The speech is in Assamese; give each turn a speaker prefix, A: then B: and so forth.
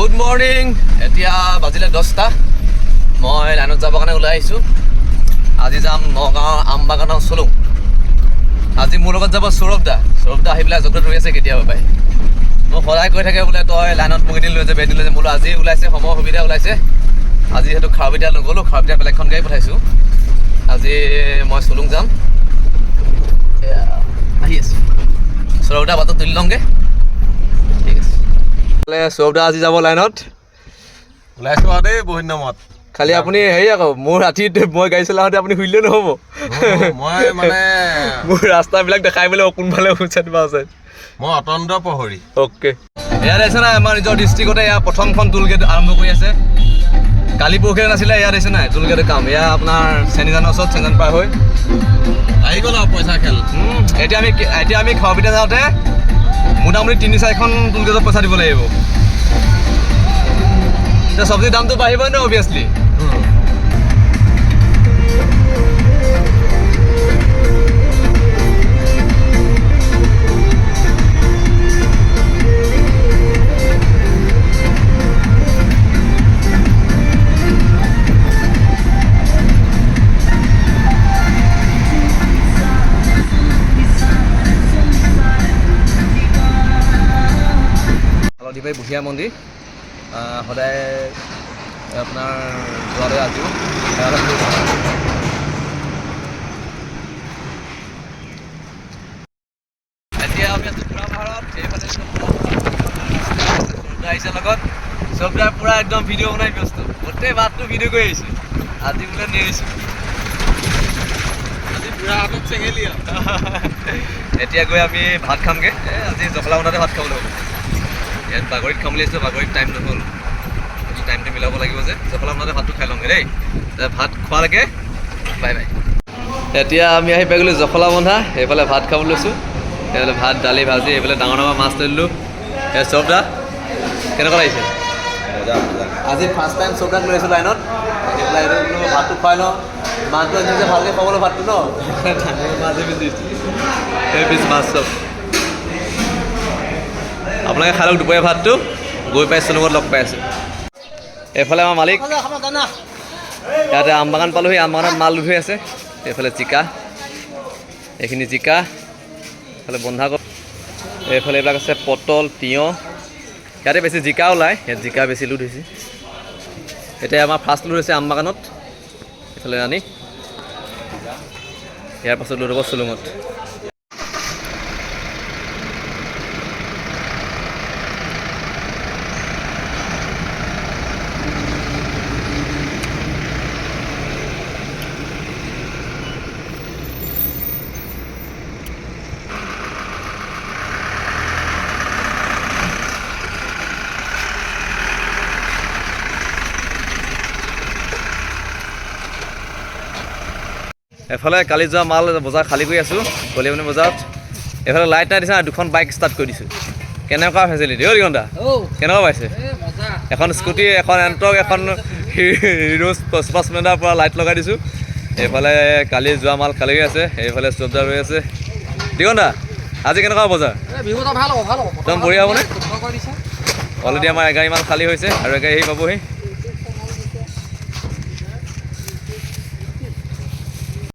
A: Good morning. এতিয়া বাজিলে 10টা। মই লাইনত যাবৰ কাৰণে ওলাই আহিছোঁ। আজি যাম নগাঁৱৰ আমবাগানৰ চলুং। আজি মোৰ লগত যাব সৌৰভ দা আহি পেলাই জগত ৰৈ আছে কেতিয়াবা পাই। মোক সদায় কৈ থাকে বোলে তই লাইনত মোক এদিন লৈ যাবি এদিন লৈ যাবি। বোলো আজি ওলাইছে, সময় সুবিধা ওলাইছে। আজি সেইটো খাৰবিটা নগ'লোঁ, খাৰবিটা বেলেগখন গাড়ী পঠাইছোঁ। আজি মই চলুং যাম। আহি আছোঁ। সৌৰভ দা বাটত তুলি লওঁগৈ। ঠিক আছে। সৌৰভ দা আজি যাব লাইনত।
B: ওলাইছো আৰু দেই বহুত নামত।
A: খালি আপুনি হেৰি আকৌ মোৰ ৰাতি মই গাড়ী চলাওঁতে আপুনি শুনিলে নহ'ব।
B: মই মানে
A: মোৰ ৰাস্তাবিলাক দেখাই পেলাই কোনফালে চাইড আছে।
B: মই অতন্ত প্ৰহৰী।
A: অ'কে, ইয়াত আহিছে নাই আমাৰ নিজৰ ডিষ্ট্ৰিক্টতে ইয়াৰ প্ৰথমখন টোল গেট আৰম্ভ কৰি আছে। কালি পৰহিলৈ নাছিলে, ইয়াত আহিছে নাই টোল গেটৰ কাম। এয়া আপোনাৰ চেনিজানৰ ওচৰত চেনিজান পাৰ হৈ
B: আহি গ'ল আৰু পইচা খেল।
A: এতিয়া আমি খাওঁপিতে যাওঁতে মোটামুটি 3-4খন টোল গেটত পইচা দিব লাগিব। এতিয়া চব্জিৰ দামটো বাঢ়িবই ন অভিয়াছলি। হালধিবাৰী বুঢ়িয়া মন্দিৰ সদায় আপোনাৰ যোৱালৈ আজিও এতিয়া আমি আছোঁ পুৰা পাহাৰত। এইফালে আহিছে লগত চবদাৰ পুৰা একদম ভিডিঅ' বনাই ব্যস্ত। গোটেই বাটটো ভিডিঅ' কৰি আহিছে। আজি বোলে নেৰিছোঁ।
B: আজি বুঢ়া হাতত চেঙেলি আৰু।
A: এতিয়া গৈ আমি ভাত খামগৈ। আজি জখলাবন্ধাতে ভাত খাবলৈ হ'ব। ইয়াত বাগৰিত খাম বুলি আহিছিলোঁ, বাগৰিত টাইম নহ'ল। টাইমটো মিলাব লাগিব যে জখলাবন্ধাতে ভাতটো খাই ল'মগৈ দেই। ভাত খোৱালৈকে বাই বাই। এতিয়া আমি আহি পাই গ'লোঁ জখলাবন্ধা। এইফালে ভাত খাবলৈ লৈছোঁ। এইফালে ভাত, দালি, ভাজি, এইফালে ডাঙৰ ডাঙৰ মাছ লৈ দিলোঁ। এই সৌৰভ দা কেনেকুৱা লাগিছে? আজি ফাৰ্ষ্ট টাইম সৌৰভ দাক লৈ আহিছোঁ লাইনত। আহি পেলাই এইটো বোলো ভাতটো খুৱাই লওঁ। মাছটো আনিছে ভালকৈ খাবলৈ ভাতটো ন। মাছে বেছি এই পিছ মাছ চব আপোনালোকে খাই লওক দুপৰীয়া ভাতটো। গৈ পাই চলুঙত লগ পাই আছোঁ। এইফালে আমাৰ মালিক। ইয়াতে আমবাগান পালোঁহি। আমবাগানত মাল হৈ আছে। এইফালে জিকা, এইখিনি জিকা, এইফালে বন্ধাকবি, এইফালে এইবিলাক আছে পটল, তিয়ঁহ। ইয়াতে বেছি জিকা ওলায়। ইয়াত জিকা বেছি লোড হৈছে। এতিয়া আমাৰ ফাৰ্ষ্ট লোড হৈছে আমবাগানত। এইফালে আনি ইয়াৰ পাছত লোড হ'ব চলুঙত। এফালে কালি যোৱা মাল বজাৰ খালী কৰি আছোঁ কলিয়ামনি বজাৰত। এইফালে লাইট নাই দিছে, দুখন বাইক ষ্টাৰ্ট কৰি দিছোঁ। কেনেকুৱা ফেচিলিটি অ' দিগন্ত দা, কেনেকুৱা পাইছে? এখন স্কুটি, এখন এণ্টক, এখন হিৰো স্পৰ্টছ স্প্লেণ্ডাৰ পৰা লাইট লগাই দিছোঁ। এইফালে কালি যোৱা মাল খালী হৈ আছে। এইফালে চব্জা ৰৈ আছে। দিগন্ত দা আজি কেনেকুৱা বজাৰ? একদম বঢ়িয়া হ'বনে? অলৰেডি আমাৰ এগাড়ী মাল খালী হৈছে আৰু এগাড়ী আহি পাবহি।